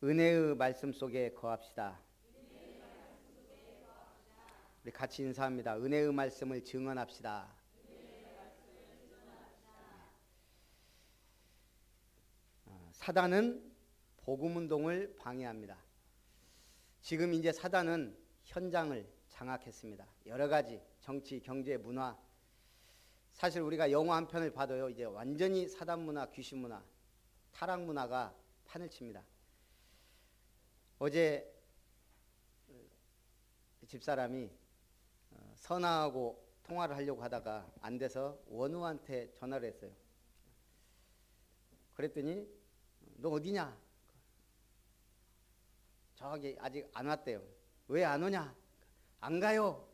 은혜의 말씀 속에 거합시다. 우리 같이 인사합니다. 은혜의 말씀을 증언합시다. 사단은 복음운동을 방해합니다. 지금 이제 사단은 현장을 장악했습니다. 여러 가지 정치, 경제, 문화. 사실 우리가 영화 한 편을 봐도요, 이제 완전히 사단 문화, 귀신 문화, 타락 문화가 판을 칩니다. 어제 집사람이 선아하고 통화를 하려고 하다가 안 돼서 원우한테 전화를 했어요. 그랬더니 너 어디냐? 저기 아직 안 왔대요. 왜 안 오냐? 안 가요.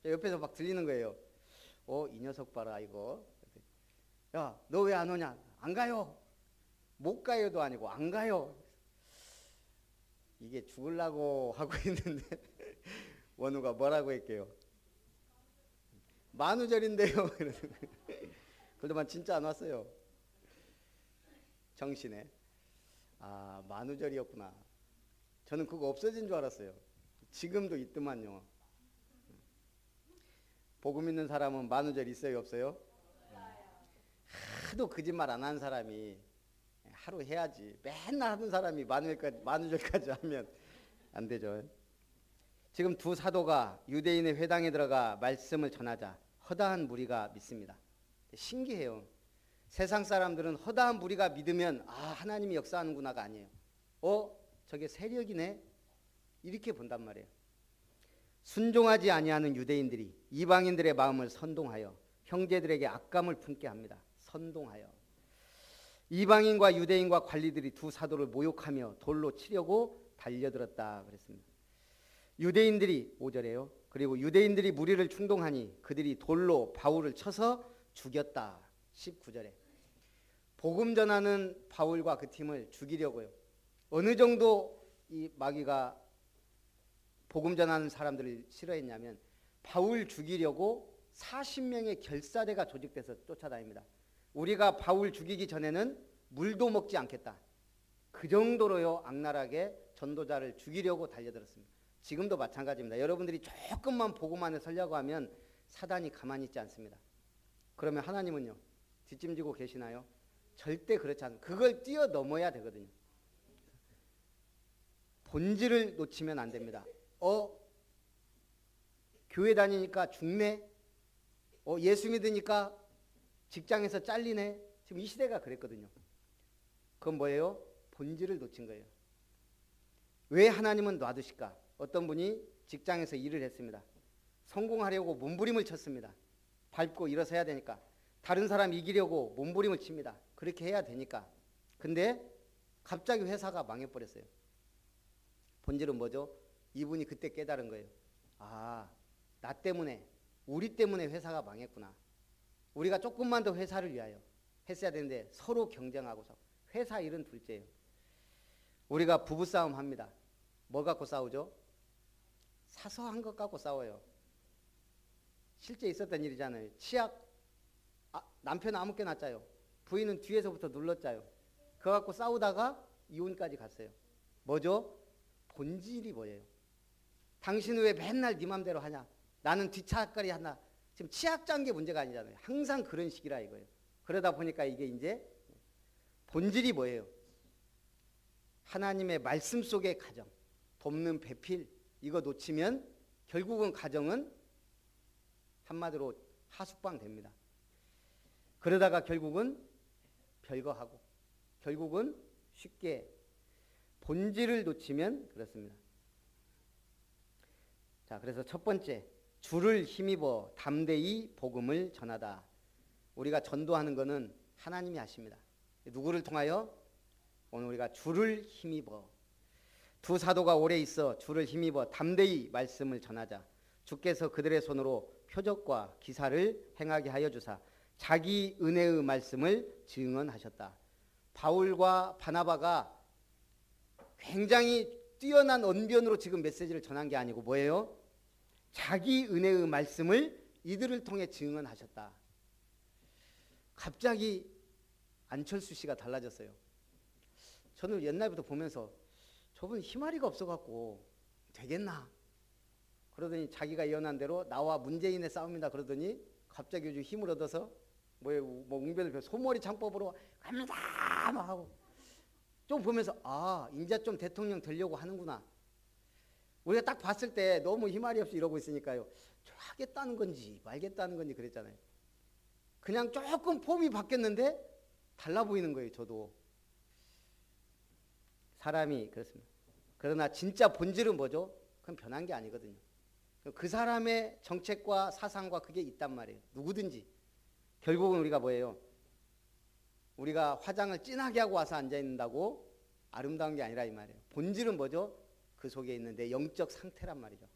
옆에서 막 들리는 거예요. 이 녀석 봐라 이거. 야, 너 왜 안 오냐? 안 가요. 못 가요도 아니고 안 가요. 이게 죽으려고 하고 있는데 원우가 뭐라고 할게요? 만우절인데요. 그러더만 진짜 안 왔어요. 정신에. 아, 만우절이었구나. 저는 그거 없어진 줄 알았어요. 지금도 있더만요. 복음 있는 사람은 만우절 있어요, 없어요? 하도 거짓말 안 하는 사람이 하루 해야지. 맨날 하는 사람이 만우절까지 하면 안 되죠. 지금 두 사도가 유대인의 회당에 들어가 말씀을 전하자 허다한 무리가 믿습니다. 신기해요. 세상 사람들은 허다한 무리가 믿으면 하나님이 역사하는구나가 아니에요. 저게 세력이네? 이렇게 본단 말이에요. 순종하지 아니하는 유대인들이 이방인들의 마음을 선동하여 형제들에게 악감을 품게 합니다. 선동하여. 이방인과 유대인과 관리들이 두 사도를 모욕하며 돌로 치려고 달려들었다 그랬습니다. 유대인들이 5절에요. 그리고 유대인들이 무리를 충동하니 그들이 돌로 바울을 쳐서 죽였다. 19절에. 복음 전하는 바울과 그 팀을 죽이려고요. 어느 정도 이 마귀가 복음 전하는 사람들을 싫어했냐면 바울 죽이려고 40명의 결사대가 조직돼서 쫓아다닙니다. 우리가 바울 죽이기 전에는 물도 먹지 않겠다. 그 정도로요 악랄하게 전도자를 죽이려고 달려들었습니다. 지금도 마찬가지입니다. 여러분들이 조금만 복음 안에 서려고 하면 사단이 가만히 있지 않습니다. 그러면 하나님은요 뒷짐지고 계시나요? 절대 그렇지 않아요. 그걸 뛰어넘어야 되거든요. 본질을 놓치면 안 됩니다. 교회 다니니까 죽네? 예수 믿으니까 직장에서 잘리네? 지금 이 시대가 그랬거든요. 그건 뭐예요? 본질을 놓친 거예요. 왜 하나님은 놔두실까? 어떤 분이 직장에서 일을 했습니다. 성공하려고 몸부림을 쳤습니다. 밟고 일어서야 되니까. 다른 사람 이기려고 몸부림을 칩니다. 그렇게 해야 되니까. 근데 갑자기 회사가 망해버렸어요. 본질은 뭐죠? 이분이 그때 깨달은 거예요. 나 때문에, 우리 때문에 회사가 망했구나. 우리가 조금만 더 회사를 위하여 했어야 되는데 서로 경쟁하고 회사 일은 둘째예요. 우리가 부부싸움 합니다. 뭐 갖고 싸우죠? 사소한 것 갖고 싸워요. 실제 있었던 일이잖아요. 치약, 남편은 아무렇게 놨자요. 부인은 뒤에서부터 눌렀자요. 그거 갖고 싸우다가 이혼까지 갔어요. 뭐죠? 본질이 뭐예요? 당신은 왜 맨날 네 맘대로 하냐? 나는 뒷차까리 하나. 지금 치약 짠 게 문제가 아니잖아요. 항상 그런 식이라 이거예요. 그러다 보니까 이게 이제 본질이 뭐예요? 하나님의 말씀 속의 가정, 돕는 배필, 이거 놓치면 결국은 가정은 한마디로 하숙방 됩니다. 그러다가 결국은 별거하고 결국은 쉽게 본질을 놓치면 그렇습니다. 자, 그래서 첫 번째, 주를 힘입어 담대히 복음을 전하다. 우리가 전도하는 것은 하나님이 하십니다. 누구를 통하여? 오늘 우리가 주를 힘입어. 두 사도가 오래 있어 주를 힘입어 담대히 말씀을 전하자. 주께서 그들의 손으로 표적과 기사를 행하게 하여 주사 자기 은혜의 말씀을 증언하셨다. 바울과 바나바가 굉장히 뛰어난 언변으로 지금 메시지를 전한 게 아니고 뭐예요? 자기 은혜의 말씀을 이들을 통해 증언하셨다. 갑자기 안철수 씨가 달라졌어요. 저는 옛날부터 보면서 저분 희마리가 없어갖고 되겠나? 그러더니 자기가 예언한 대로 나와 문재인의 싸움이다 그러더니 갑자기 요즘 힘을 얻어서 뭐 웅변을 소머리 창법으로 갑니다 막 하고 좀 보면서 이제 좀 대통령 되려고 하는구나. 우리가 딱 봤을 때 너무 희말이 없이 이러고 있으니까요. 하겠다는 건지 말겠다는 건지 그랬잖아요. 그냥 조금 폼이 바뀌었는데 달라 보이는 거예요. 저도. 사람이 그렇습니다. 그러나 진짜 본질은 뭐죠? 그건 변한 게 아니거든요. 그 사람의 정책과 사상과 그게 있단 말이에요. 누구든지. 결국은 우리가 뭐예요? 우리가 화장을 진하게 하고 와서 앉아있는다고 아름다운 게 아니라 이 말이에요. 본질은 뭐죠? 그 속에 있는 내 영적 상태란 말이죠.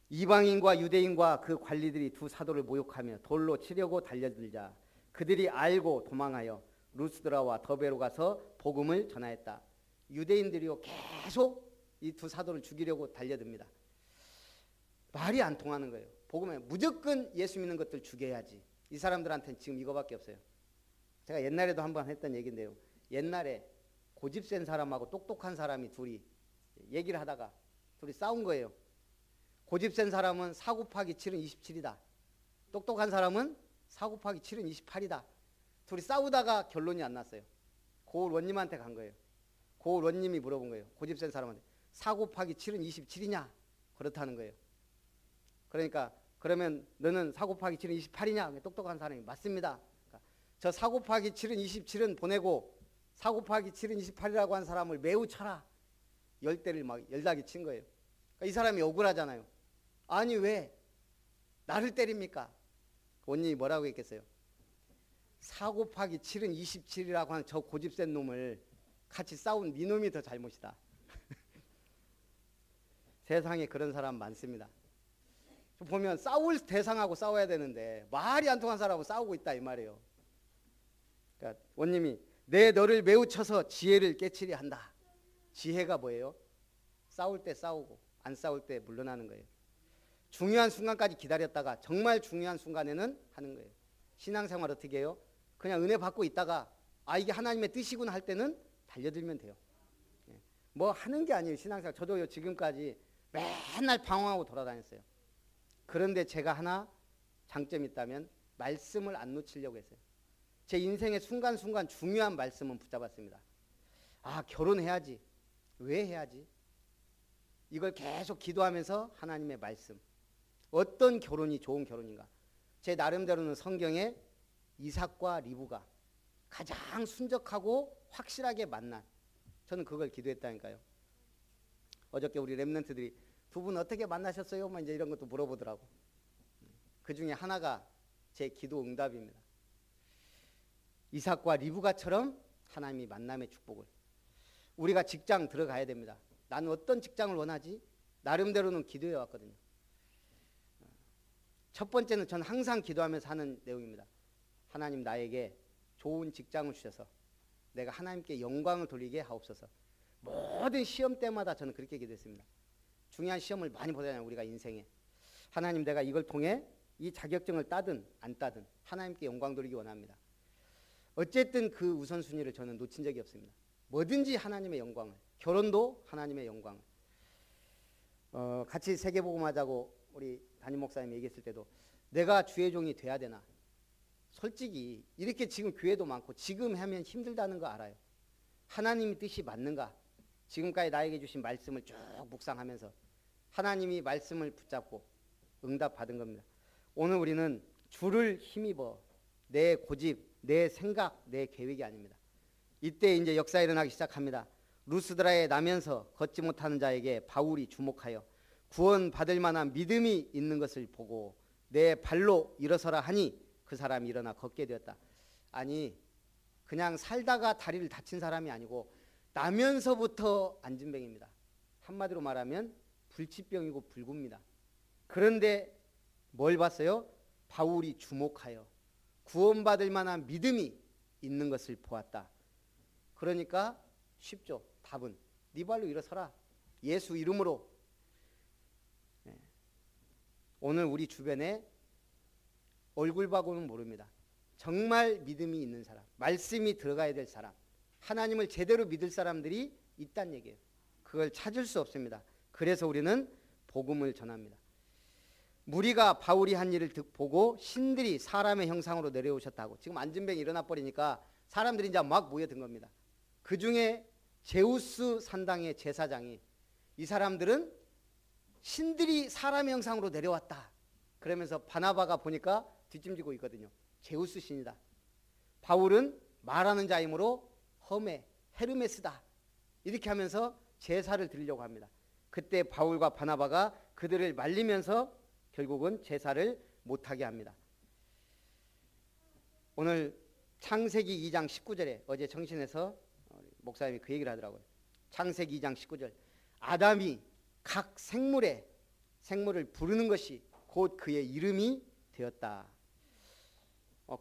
이방인과 유대인과 그 관리들이 두 사도를 모욕하며 돌로 치려고 달려들자 그들이 알고 도망하여 루스드라와 더베로 가서 복음을 전하였다. 유대인들이요 계속 이 두 사도를 죽이려고 달려듭니다. 말이 안 통하는 거예요. 복음에 무조건 예수 믿는 것들 죽여야지. 이 사람들한테는 지금 이거밖에 없어요. 제가 옛날에도 한번 했던 얘기인데요. 옛날에 고집센 사람하고 똑똑한 사람이 둘이 얘기를 하다가 둘이 싸운 거예요. 고집센 사람은 4 곱하기 7은 27이다. 똑똑한 사람은 4 곱하기 7은 28이다. 둘이 싸우다가 결론이 안 났어요. 고을 원님한테 간 거예요. 고을 원님이 물어본 거예요. 고집센 사람한테 4 곱하기 7은 27이냐? 그렇다는 거예요. 그러니까 그러면 너는 4 곱하기 7은 28이냐? 똑똑한 사람이 맞습니다. 그러니까 저 4 곱하기 7은 27은 보내고 4 곱하기 7은 28이라고 한 사람을 매우 쳐라. 10대를 막 열다기 친 거예요. 그러니까 이 사람이 억울하잖아요. 아니 왜 나를 때립니까? 원님이 뭐라고 했겠어요? 4 곱하기 7은 27이라고 하는 저 고집센 놈을 같이 싸운 네 놈이 더 잘못이다. 세상에 그런 사람 많습니다. 보면 싸울 대상하고 싸워야 되는데 말이 안 통한 사람하고 싸우고 있다 이 말이에요. 그러니까 원님이 내 너를 매우 쳐서 지혜를 깨치려 한다. 지혜가 뭐예요? 싸울 때 싸우고 안 싸울 때 물러나는 거예요. 중요한 순간까지 기다렸다가 정말 중요한 순간에는 하는 거예요. 신앙생활 어떻게 해요? 그냥 은혜 받고 있다가 이게 하나님의 뜻이구나 할 때는 달려들면 돼요. 뭐 하는 게 아니에요. 신앙생활. 저도요 지금까지 맨날 방황하고 돌아다녔어요. 그런데 제가 하나 장점이 있다면 말씀을 안 놓치려고 했어요. 제 인생의 순간순간 중요한 말씀은 붙잡았습니다. 결혼해야지. 왜 해야지? 이걸 계속 기도하면서 하나님의 말씀. 어떤 결혼이 좋은 결혼인가? 제 나름대로는 성경에 이삭과 리브가 가장 순적하고 확실하게 만난, 저는 그걸 기도했다니까요. 어저께 우리 랩런트들이 두 분 어떻게 만나셨어요? 이제 이런 것도 물어보더라고. 그 중에 하나가 제 기도 응답입니다. 이삭과 리브가처럼 하나님이 만남의 축복을. 우리가 직장 들어가야 됩니다. 나는 어떤 직장을 원하지? 나름대로는 기도해 왔거든요. 첫 번째는 저는 항상 기도하면서 하는 내용입니다. 하나님 나에게 좋은 직장을 주셔서 내가 하나님께 영광을 돌리게 하옵소서. 모든 시험 때마다 저는 그렇게 기도했습니다. 중요한 시험을 많이 보잖아요. 우리가 인생에. 하나님 내가 이걸 통해 이 자격증을 따든 안 따든 하나님께 영광 돌리기 원합니다. 어쨌든 그 우선순위를 저는 놓친 적이 없습니다. 뭐든지 하나님의 영광을. 결혼도 하나님의 영광을. 같이 세계복음하자고 우리 담임 목사님이 얘기했을 때도 내가 주의 종이 돼야 되나. 솔직히 이렇게 지금 교회도 많고 지금 하면 힘들다는 거 알아요. 하나님의 뜻이 맞는가? 지금까지 나에게 주신 말씀을 쭉 묵상하면서 하나님이 말씀을 붙잡고 응답받은 겁니다. 오늘 우리는 주를 힘입어 내 고집, 내 생각, 내 계획이 아닙니다. 이때 이제 역사 일어나기 시작합니다. 루스드라에 나면서 걷지 못하는 자에게 바울이 주목하여 구원받을 만한 믿음이 있는 것을 보고 내 발로 일어서라 하니 그 사람이 일어나 걷게 되었다. 아니 그냥 살다가 다리를 다친 사람이 아니고 나면서부터 안진병입니다. 한마디로 말하면 불치병이고 불구입니다. 그런데 뭘 봤어요? 바울이 주목하여 구원받을 만한 믿음이 있는 것을 보았다. 그러니까 쉽죠. 답은 네 발로 일어서라. 예수 이름으로. 오늘 우리 주변에 얼굴 봐고는 모릅니다. 정말 믿음이 있는 사람, 말씀이 들어가야 될 사람, 하나님을 제대로 믿을 사람들이 있다는 얘기예요. 그걸 찾을 수 없습니다. 그래서 우리는 복음을 전합니다. 무리가 바울이 한 일을 보고 신들이 사람의 형상으로 내려오셨다고. 지금 안진뱅이 일어나 버리니까 사람들이 이제 막 모여든 겁니다. 그 중에 제우스 산당의 제사장이 이 사람들은 신들이 사람의 형상으로 내려왔다. 그러면서 바나바가 보니까 뒷짐지고 있거든요. 제우스 신이다. 바울은 말하는 자이므로 험해, 헤르메스다. 이렇게 하면서 제사를 드리려고 합니다. 그때 바울과 바나바가 그들을 말리면서 결국은 제사를 못하게 합니다. 오늘 창세기 2장 19절에 어제 정신에서 목사님이 그 얘기를 하더라고요. 창세기 2장 19절. 아담이 각 생물을 부르는 것이 곧 그의 이름이 되었다.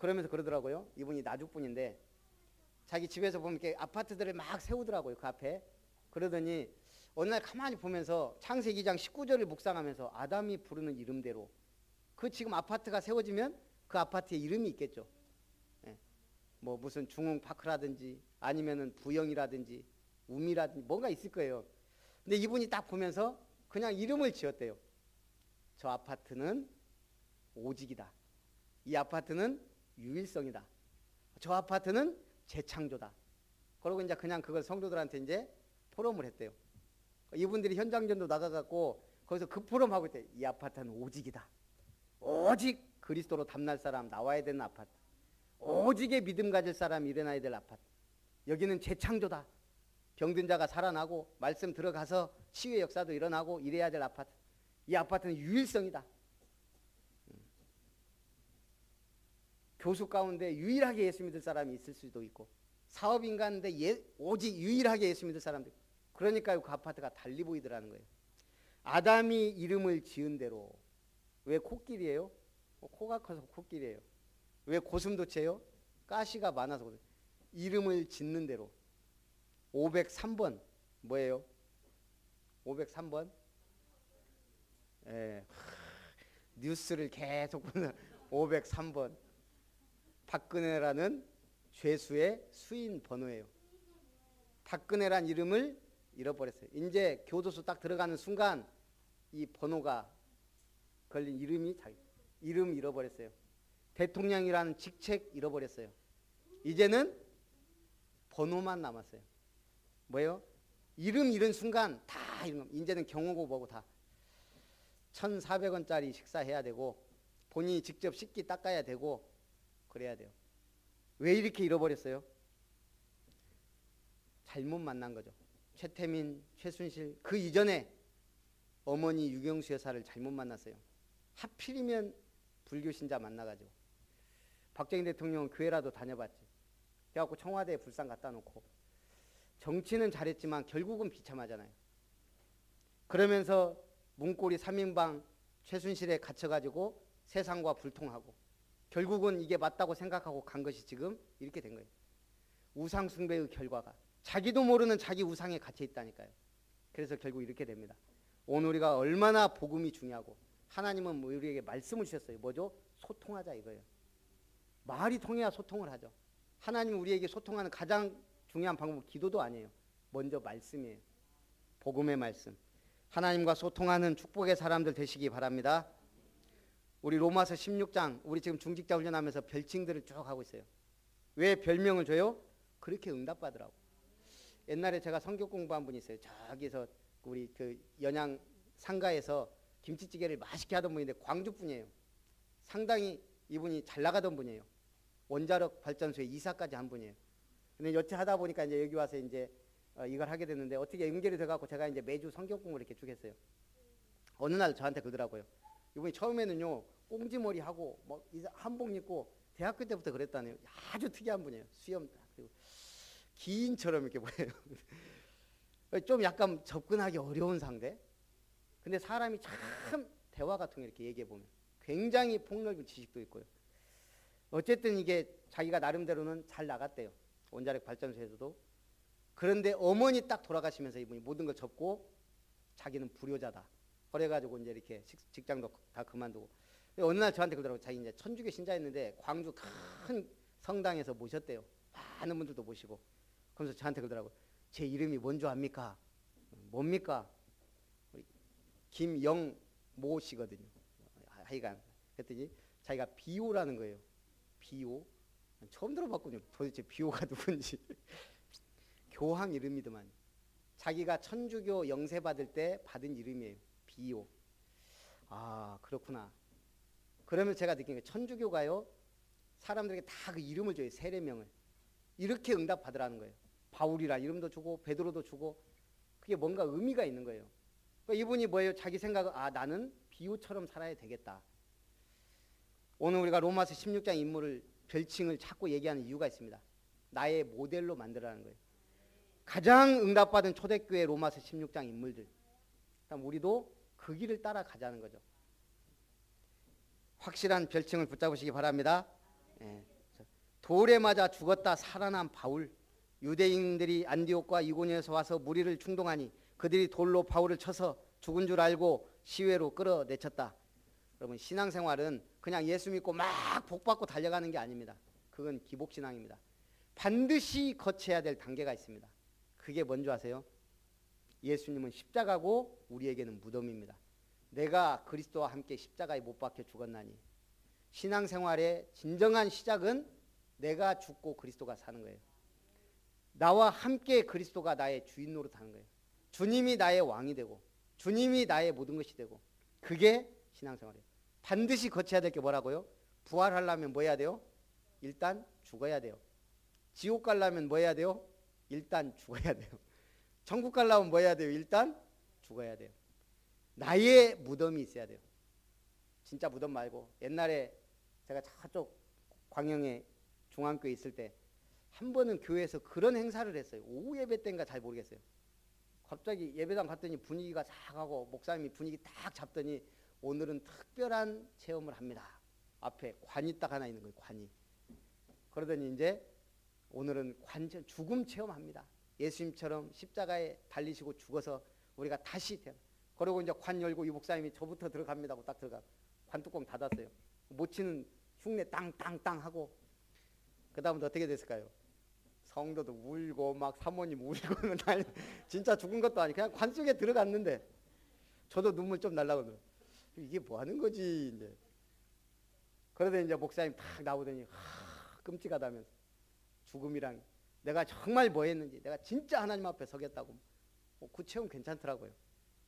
그러면서 그러더라고요. 이분이 나죽분인데 자기 집에서 보면 이렇게 아파트들을 막 세우더라고요. 그 앞에. 그러더니 어느 날 가만히 보면서 창세기 2장 19절을 묵상하면서 아담이 부르는 이름대로 그 지금 아파트가 세워지면 그 아파트에 이름이 있겠죠. 예. 뭐 무슨 중흥파크라든지 아니면은 부영이라든지 우미라든지 뭔가 있을 거예요. 근데 이분이 딱 보면서 그냥 이름을 지었대요. 저 아파트는 오직이다. 이 아파트는 유일성이다. 저 아파트는 재창조다. 그러고 이제 그냥 그걸 성도들한테 이제 포럼을 했대요. 이분들이 현장전도 나가갖고 거기서 그 포럼 하고 있대. 이 아파트는 오직이다. 오직 그리스도로 담날 사람 나와야 되는 아파트. 오직의 믿음 가질 사람이 일어나야 될 아파트. 여기는 재창조다. 병든 자가 살아나고 말씀 들어가서 치유의 역사도 일어나고 이래야 될 아파트. 이 아파트는 유일성이다. 교수 가운데 유일하게 예수 믿을 사람이 있을 수도 있고 사업인가인데 오직 유일하게 예수 믿을 사람도 있고 그러니까 그 아파트가 달리 보이더라는 거예요. 아담이 이름을 지은 대로. 왜 코끼리예요? 코가 커서 코끼리예요. 왜 고슴도치예요? 가시가 많아서 그래요. 이름을 짓는 대로. 503번 뭐예요? 503번? 예. 뉴스를 계속 보는 503번. 박근혜라는 죄수의 수인 번호예요. 박근혜란 이름을 잃어버렸어요. 이제 교도소 딱 들어가는 순간 이 번호가 걸린 이름이 자기 이름 잃어버렸어요. 대통령이라는 직책 잃어버렸어요. 이제는 번호만 남았어요. 뭐예요? 이름 잃은 순간 다 잃은 겁니다. 이제는 경호고 뭐고 다 1,400원짜리 식사해야 되고 본인이 직접 씻기 닦아야 되고 그래야 돼요. 왜 이렇게 잃어버렸어요? 잘못 만난 거죠. 최태민, 최순실 그 이전에 어머니 유경수 여사를 잘못 만났어요. 하필이면 불교 신자 만나가지고 박정희 대통령은 교회라도 다녀봤지. 그래갖고 청와대에 불상 갖다 놓고 정치는 잘했지만 결국은 비참하잖아요. 그러면서 문고리 3인방 최순실에 갇혀가지고 세상과 불통하고 결국은 이게 맞다고 생각하고 간 것이 지금 이렇게 된 거예요. 우상 숭배의 결과가 자기도 모르는 자기 우상에 갇혀 있다니까요. 그래서 결국 이렇게 됩니다. 오늘 우리가 얼마나 복음이 중요하고 하나님은 우리에게 말씀을 주셨어요. 뭐죠? 소통하자 이거예요. 말이 통해야 소통을 하죠. 하나님은 우리에게 소통하는 가장 중요한 방법은 기도도 아니에요. 먼저 말씀이에요. 복음의 말씀. 하나님과 소통하는 축복의 사람들 되시기 바랍니다. 우리 로마서 16장 우리 지금 중직자 훈련하면서 별칭들을 쭉 하고 있어요. 왜 별명을 줘요? 그렇게 응답받으라고. 옛날에 제가 성경 공부한 분이 있어요. 저기서 우리 그 연양 상가에서 김치찌개를 맛있게 하던 분인데 광주 분이에요. 상당히 이분이 잘 나가던 분이에요. 원자력 발전소에 이사까지 한 분이에요. 근데 여태 하다 보니까 이제 여기 와서 이제 이걸 하게 됐는데 어떻게 연결이 돼갖고 제가 이제 매주 성경 공부를 이렇게 쭉 했어요. 어느 날 저한테 그러더라고요. 이분이 처음에는요 꽁지머리 하고 뭐 한복 입고 대학교 때부터 그랬다네요. 아주 특이한 분이에요. 수염 그리고 기인처럼 이렇게 보여요. 좀 약간 접근하기 어려운 상대. 근데 사람이 참 대화가 통해 이렇게 얘기해 보면 굉장히 폭넓은 지식도 있고요. 어쨌든 이게 자기가 나름대로는 잘 나갔대요. 원자력 발전소에서도. 그런데 어머니 딱 돌아가시면서 이분이 모든 걸 접고 자기는 불효자다. 그래가지고 이제 이렇게 직장도 다 그만두고. 어느 날 저한테 그러더라고요. 자기 이제 천주교 신자였는데 광주 큰 성당에서 모셨대요. 많은 분들도 모시고. 그러면서 저한테 그러더라고요. 제 이름이 뭔 줄 압니까? 뭡니까? 김영모 씨거든요. 하여간 그랬더니 자기가 비오라는 거예요. 비오. 처음 들어봤거든요. 도대체 비오가 누군지. 교황 이름이더만. 자기가 천주교 영세 받을 때 받은 이름이에요. 비오. 아, 그렇구나. 그러면 제가 느낀 게 천주교가요, 사람들에게 다 그 이름을 줘요. 세례명을. 이렇게 응답 받으라는 거예요. 바울이라 이름도 주고 베드로도 주고, 그게 뭔가 의미가 있는 거예요. 그러니까 이분이 뭐예요? 자기 생각은 나는 비오처럼 살아야 되겠다. 오늘 우리가 로마서 16장 인물을, 별칭을 자꾸 얘기하는 이유가 있습니다. 나의 모델로 만들라는 거예요. 가장 응답받은 초대교회 로마서 16장 인물들. 그럼 우리도 그 길을 따라가자는 거죠. 확실한 별칭을 붙잡으시기 바랍니다. 예. 돌에 맞아 죽었다 살아난 바울. 유대인들이 안디옥과 이고니에서 와서 무리를 충동하니 그들이 돌로 바울을 쳐서 죽은 줄 알고 시외로 끌어내쳤다. 여러분, 신앙생활은 그냥 예수 믿고 막 복받고 달려가는 게 아닙니다. 그건 기복신앙입니다. 반드시 거쳐야 될 단계가 있습니다. 그게 뭔지 아세요? 예수님은 십자가고 우리에게는 무덤입니다. 내가 그리스도와 함께 십자가에 못 박혀 죽었나니. 신앙생활의 진정한 시작은 내가 죽고 그리스도가 사는 거예요. 나와 함께 그리스도가 나의 주인 노릇하는 거예요. 주님이 나의 왕이 되고 주님이 나의 모든 것이 되고, 그게 신앙생활이에요. 반드시 거쳐야 될 게 뭐라고요? 부활하려면 뭐 해야 돼요? 일단 죽어야 돼요. 지옥 가려면 뭐 해야 돼요? 일단 죽어야 돼요. 천국 가려면 뭐 해야 돼요? 일단 죽어야 돼요. 나의 무덤이 있어야 돼요. 진짜 무덤 말고, 옛날에 제가 저쪽 광영에 중앙교회 있을 때 한 번은 교회에서 그런 행사를 했어요. 오후 예배 때인가 잘 모르겠어요. 갑자기 예배당 갔더니 분위기가 싹하고 목사님이 분위기 딱 잡더니 오늘은 특별한 체험을 합니다. 앞에 관이 딱 하나 있는 거예요. 관이. 그러더니 이제 오늘은 죽음 체험합니다. 예수님처럼 십자가에 달리시고 죽어서 우리가 다시 태어나. 그러고 이제 관 열고 이 목사님이 저부터 들어갑니다 하고 딱 들어가. 관 뚜껑 닫았어요. 못 치는 흉내 땅땅땅 하고, 그 다음부터 어떻게 됐을까요? 성도도 울고 막 사모님 울고 진짜 죽은 것도 아니고 그냥 관 속에 들어갔는데 저도 눈물 좀 날라고. 이게 뭐 하는 거지 이제. 그러더니 이제 목사님 탁 나오더니 끔찍하다면서, 죽음이랑 내가 정말 뭐 했는지, 내가 진짜 하나님 앞에 서겠다고. 그 체험 괜찮더라고요.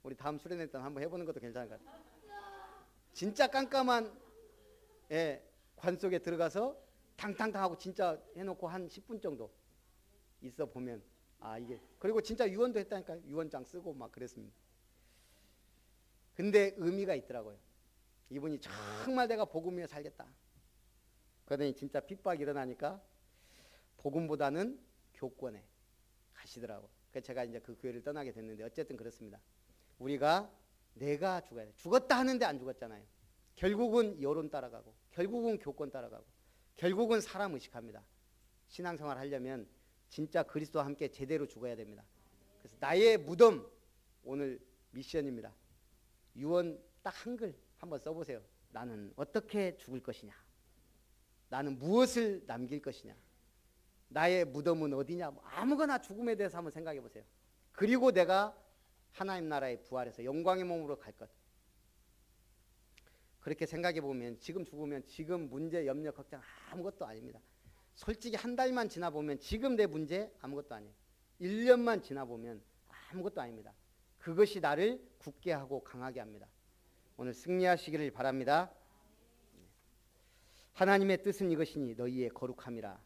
우리 다음 수련회 때 한번 해보는 것도 괜찮을 것 같아요. 진짜 깜깜한 관 속에 들어가서 탕탕탕 하고 진짜 해놓고 한 10분 정도 있어 보면 이게, 그리고 진짜 유언도 했다니까요. 유언장 쓰고 막 그랬습니다. 근데 의미가 있더라고요. 이분이 정말 내가 복음 위에 살겠다. 그러더니 진짜 핍박이 일어나니까 복음보다는 교권에 가시더라고요. 그래서 제가 이제 그 교회를 떠나게 됐는데, 어쨌든 그렇습니다. 우리가 내가 죽어야 돼. 죽었다 하는데 안 죽었잖아요. 결국은 여론 따라가고, 결국은 교권 따라가고, 결국은 사람 의식합니다. 신앙생활 하려면 진짜 그리스도와 함께 제대로 죽어야 됩니다. 그래서 나의 무덤, 오늘 미션입니다. 유언 딱 한글 한번 써보세요. 나는 어떻게 죽을 것이냐, 나는 무엇을 남길 것이냐, 나의 무덤은 어디냐, 아무거나 죽음에 대해서 한번 생각해 보세요. 그리고 내가 하나님 나라에 부활해서 영광의 몸으로 갈 것. 그렇게 생각해 보면 지금 죽으면 지금 문제, 염려, 걱정 아무것도 아닙니다. 솔직히 한 달만 지나보면 지금 내 문제 아무것도 아니에요. 1년만 지나보면 아무것도 아닙니다. 그것이 나를 굳게 하고 강하게 합니다. 오늘 승리하시기를 바랍니다. 하나님의 뜻은 이것이니 너희의 거룩함이라.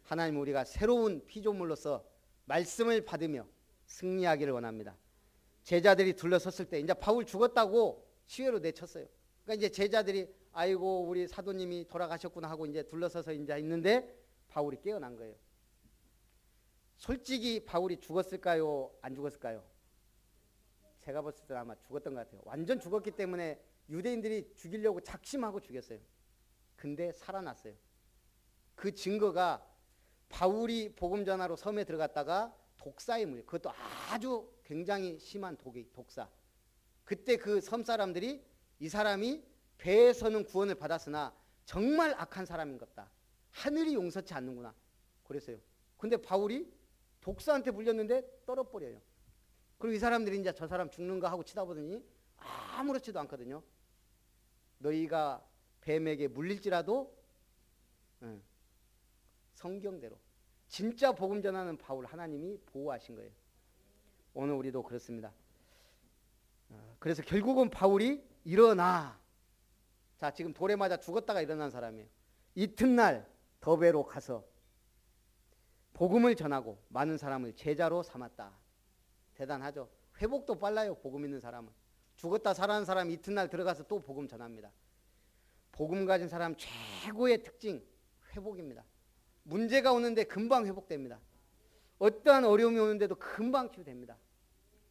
하나님, 우리가 새로운 피조물로서 말씀을 받으며 승리하기를 원합니다. 제자들이 둘러섰을 때 이제 바울 죽었다고 시외로 내쳤어요. 그러니까 이제 제자들이 아이고 우리 사도님이 돌아가셨구나 하고 이제 둘러서서 이제 있는데 바울이 깨어난 거예요. 솔직히 바울이 죽었을까요? 안 죽었을까요? 제가 봤을 때 아마 죽었던 것 같아요. 완전 죽었기 때문에 유대인들이 죽이려고 작심하고 죽였어요. 근데 살아났어요. 그 증거가 바울이 복음 전하러 섬에 들어갔다가 독사에 물려. 그것도 아주 굉장히 심한 독사. 그때 그 섬 사람들이 이 사람이 배에서는 구원을 받았으나 정말 악한 사람인 것 같다. 하늘이 용서치 않는구나. 그랬어요. 근데 바울이 독사한테 물렸는데 떨어버려요. 그리고 이 사람들이 이제 저 사람 죽는가 하고 치다보더니 아무렇지도 않거든요. 너희가 뱀에게 물릴지라도 성경대로 진짜 복음 전하는 바울 하나님이 보호하신 거예요. 오늘 우리도 그렇습니다. 그래서 결국은 바울이 일어나. 자, 지금 돌에 맞아 죽었다가 일어난 사람이에요. 이튿날 더베로 가서 복음을 전하고 많은 사람을 제자로 삼았다. 대단하죠. 회복도 빨라요. 복음 있는 사람은. 죽었다 살아난 사람이 이튿날 들어가서 또 복음 전합니다. 복음 가진 사람 최고의 특징 회복입니다. 문제가 오는데 금방 회복됩니다. 어떠한 어려움이 오는데도 금방 치유됩니다.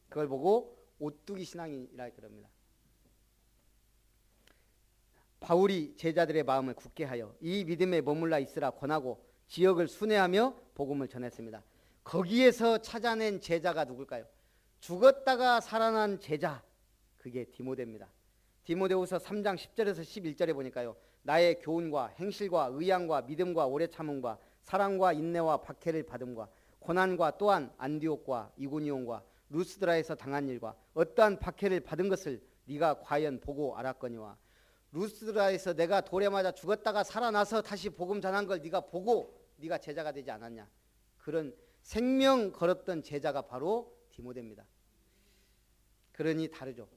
그걸 보고 오뚜기 신앙이라 그럽니다. 바울이 제자들의 마음을 굳게 하여 이 믿음에 머물러 있으라 권하고 지역을 순회하며 복음을 전했습니다. 거기에서 찾아낸 제자가 누굴까요? 죽었다가 살아난 제자, 그게 디모데입니다. 디모데후서 3장 10절에서 11절에 보니까요. 나의 교훈과 행실과 의향과 믿음과 오래 참음과 사랑과 인내와 박해를 받음과 고난과 또한 안디옥과 이고니온과 루스드라에서 당한 일과 어떠한 박해를 받은 것을 네가 과연 보고 알았거니와 루스드라에서 내가 돌에 맞아 죽었다가 살아나서 다시 복음 전한 걸 네가 보고 네가 제자가 되지 않았냐. 그런 생명 걸었던 제자가 바로 디모데입니다. 그러니 다르죠.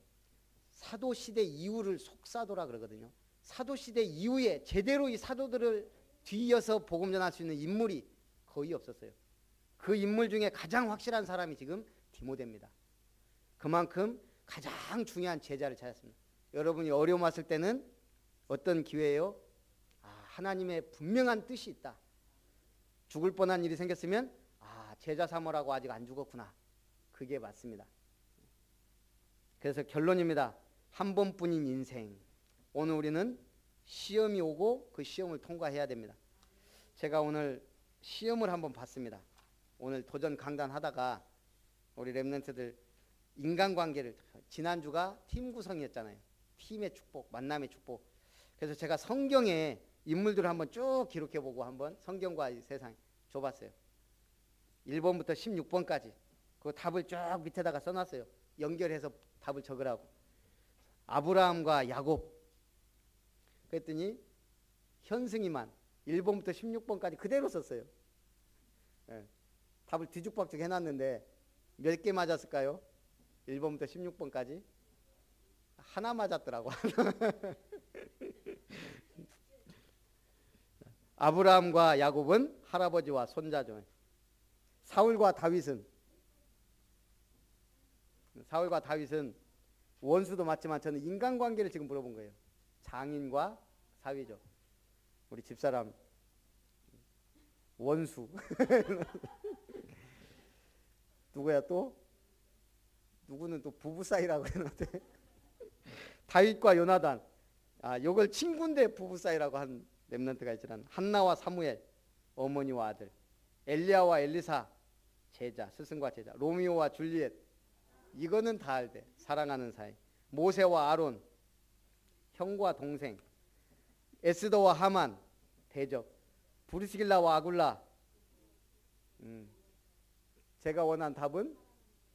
사도시대 이후를 속사도라 그러거든요. 사도시대 이후에 제대로 이 사도들을 뒤이어서 복음 전할 수 있는 인물이 거의 없었어요. 그 인물 중에 가장 확실한 사람이 지금 디모데입니다. 그만큼 가장 중요한 제자를 찾았습니다. 여러분이 어려움 왔을 때는 어떤 기회예요? 하나님의 분명한 뜻이 있다. 죽을 뻔한 일이 생겼으면 제자 삼으라고 아직 안 죽었구나. 그게 맞습니다. 그래서 결론입니다. 한 번뿐인 인생. 오늘 우리는 시험이 오고 그 시험을 통과해야 됩니다. 제가 오늘 시험을 한번 봤습니다. 오늘 도전 강단 하다가 우리 랩런트들 인간관계를, 지난주가 팀 구성이었잖아요. 팀의 축복, 만남의 축복. 그래서 제가 성경에 인물들을 한번 쭉 기록해보고 한번 성경과 이 세상 줘봤어요. 1번부터 16번까지 그 답을 쭉 밑에다가 써놨어요. 연결해서 답을 적으라고. 아브라함과 야곱. 그랬더니 현승이만 1번부터 16번까지 그대로 썼어요. 네. 답을 뒤죽박죽 해놨는데 몇 개 맞았을까요? 1번부터 16번까지 하나 맞았더라고. 아브라함과 야곱은 할아버지와 손자죠. 사울과 다윗은 원수도 맞지만 저는 인간관계를 지금 물어본 거예요. 장인과 사위죠. 우리 집사람 원수. 누구야 또? 누구는 또 부부 사이라고 했는데 다윗과 요나단. 요걸 친구인데 부부 사이라고 한 렘넌트가 있지만 한나와 사무엘 어머니와 아들, 엘리야와 엘리사 제자, 스승과 제자, 로미오와 줄리엣 이거는 다 알대. 사랑하는 사이. 모세와 아론 형과 동생, 에스더와 하만 대적, 브리스길라와 아굴라. 제가 원한 답은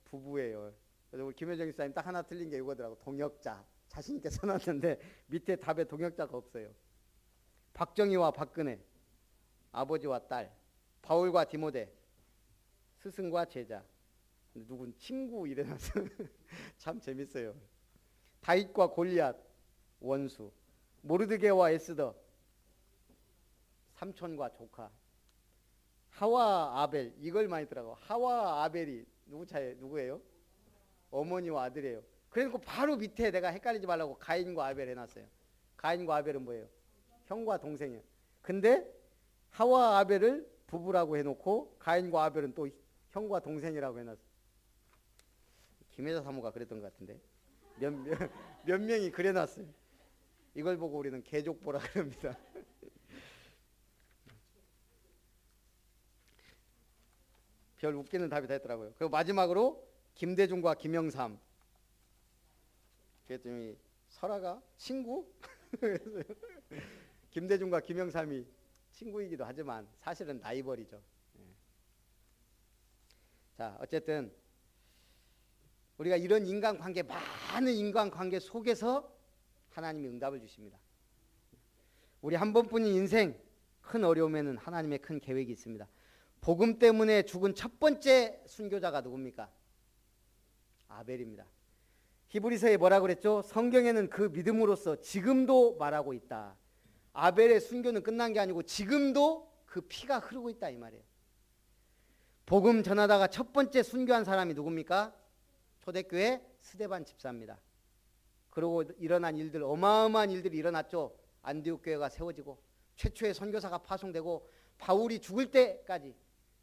부부예요. 그래서 우리 김효정 집사님 딱 하나 틀린 게 이거더라고. 동역자. 자신 있게 써놨는데 밑에 답에 동역자가 없어요. 박정희와 박근혜, 아버지와 딸, 바울과 디모데, 스승과 제자. 누군 친구 이래서 참 재밌어요. 다윗과 골리앗 원수, 모르드게와 에스더 삼촌과 조카, 하와 아벨. 이걸 많이 들어가고 하와 아벨이 누구예요? 어머니와 아들이에요. 그래서 바로 밑에 내가 헷갈리지 말라고 가인과 아벨 해놨어요. 가인과 아벨은 뭐예요? 형과 동생이에요. 근데 하와 아벨을 부부라고 해놓고 가인과 아벨은 또 형과 동생이라고 해놨어요. 김혜자 사모가 그랬던 것 같은데 몇 명이 그래놨어요. 이걸 보고 우리는 개족보라 그럽니다. 별 웃기는 답이 다 했더라고요. 그리고 마지막으로 김대중과 김영삼. 그랬더니 설아가 친구? 김대중과 김영삼이 친구이기도 하지만 사실은 라이벌이죠. 자, 어쨌든 우리가 이런 인간관계, 많은 인간관계 속에서 하나님이 응답을 주십니다. 우리 한 번뿐인 인생, 큰 어려움에는 하나님의 큰 계획이 있습니다. 복음 때문에 죽은 첫 번째 순교자가 누굽니까? 아벨입니다. 히브리서에 뭐라고 그랬죠? 성경에는 그 믿음으로써 지금도 말하고 있다. 아벨의 순교는 끝난 게 아니고 지금도 그 피가 흐르고 있다 이 말이에요. 복음 전하다가 첫 번째 순교한 사람이 누굽니까? 초대교회 스데반 집사입니다. 그리고 일어난 일들, 어마어마한 일들이 일어났죠. 안디옥 교회가 세워지고 최초의 선교사가 파송되고 바울이 죽을 때까지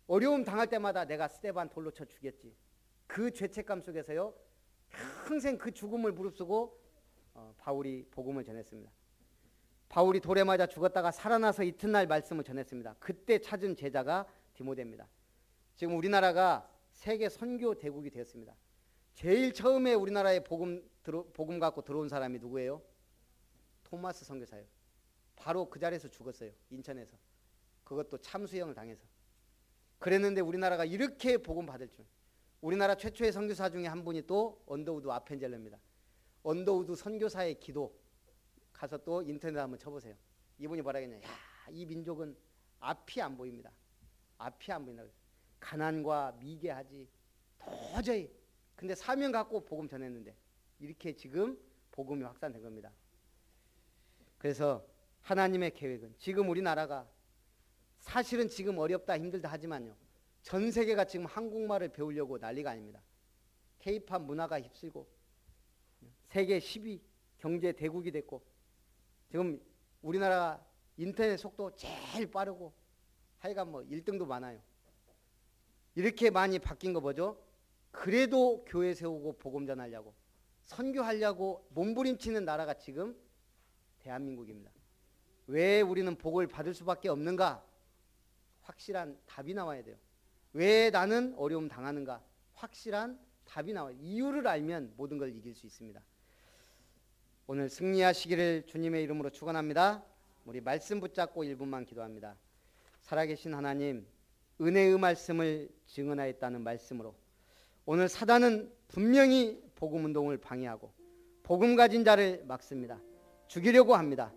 어려움 당할 때마다 내가 스데반 돌로 쳐 죽였지. 그 죄책감 속에서요 평생 그 죽음을 무릅쓰고 바울이 복음을 전했습니다. 바울이 돌에 맞아 죽었다가 살아나서 이튿날 말씀을 전했습니다. 그때 찾은 제자가 디모데입니다. 지금 우리나라가 세계 선교 대국이 되었습니다. 제일 처음에 우리나라에 복음 갖고 들어온 사람이 누구예요? 토마스 선교사예요. 바로 그 자리에서 죽었어요. 인천에서. 그것도 참수형을 당해서. 그랬는데 우리나라가 이렇게 복음 받을 줄. 우리나라 최초의 선교사 중에 한 분이 또 언더우드 아펜젤러입니다. 언더우드 선교사의 기도 가서 또 인터넷 한번 쳐보세요. 이분이 뭐라 했냐. 야, 이 민족은 앞이 안 보입니다. 앞이 안 보인다. 가난과 미개하지. 도저히. 근데 사명 갖고 복음 전했는데 이렇게 지금 복음이 확산된 겁니다. 그래서 하나님의 계획은 지금 우리나라가 사실은 지금 어렵다 힘들다 하지만요. 전 세계가 지금 한국말을 배우려고 난리가 아닙니다. K-팝 문화가 휩쓸고 세계 10위 경제 대국이 됐고 지금 우리나라 인터넷 속도 제일 빠르고 하여간 뭐 1등도 많아요. 이렇게 많이 바뀐 거 뭐죠? 그래도 교회 세우고 복음 전하려고 선교하려고 몸부림치는 나라가 지금 대한민국입니다. 왜 우리는 복을 받을 수밖에 없는가? 확실한 답이 나와야 돼요. 왜 나는 어려움 당하는가? 확실한 답이 나와요. 이유를 알면 모든 걸 이길 수 있습니다. 오늘 승리하시기를 주님의 이름으로 축원합니다. 우리 말씀 붙잡고 1분만 기도합니다. 살아계신 하나님, 은혜의 말씀을 증언하였다는 말씀으로 오늘 사단은 분명히 복음 운동을 방해하고 복음 가진 자를 막습니다. 죽이려고 합니다.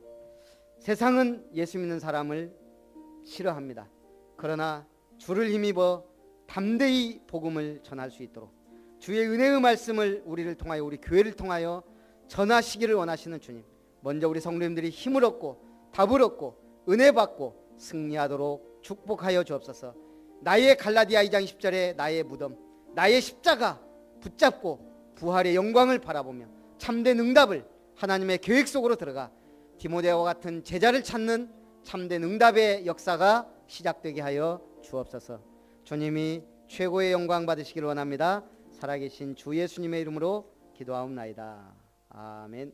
세상은 예수 믿는 사람을 싫어합니다. 그러나 주를 힘입어 담대히 복음을 전할 수 있도록 주의 은혜의 말씀을 우리를 통하여 우리 교회를 통하여 전하시기를 원하시는 주님, 먼저 우리 성도님들이 힘을 얻고 답을 얻고 은혜 받고 승리하도록 축복하여 주옵소서. 나의 갈라디아 2장 10절에 나의 무덤, 나의 십자가 붙잡고 부활의 영광을 바라보며 참된 응답을 하나님의 계획 속으로 들어가 디모데와 같은 제자를 찾는 참된 응답의 역사가 시작되게 하여 주옵소서. 주님이 최고의 영광 받으시기를 원합니다. 살아계신 주 예수님의 이름으로 기도하옵나이다. 아멘.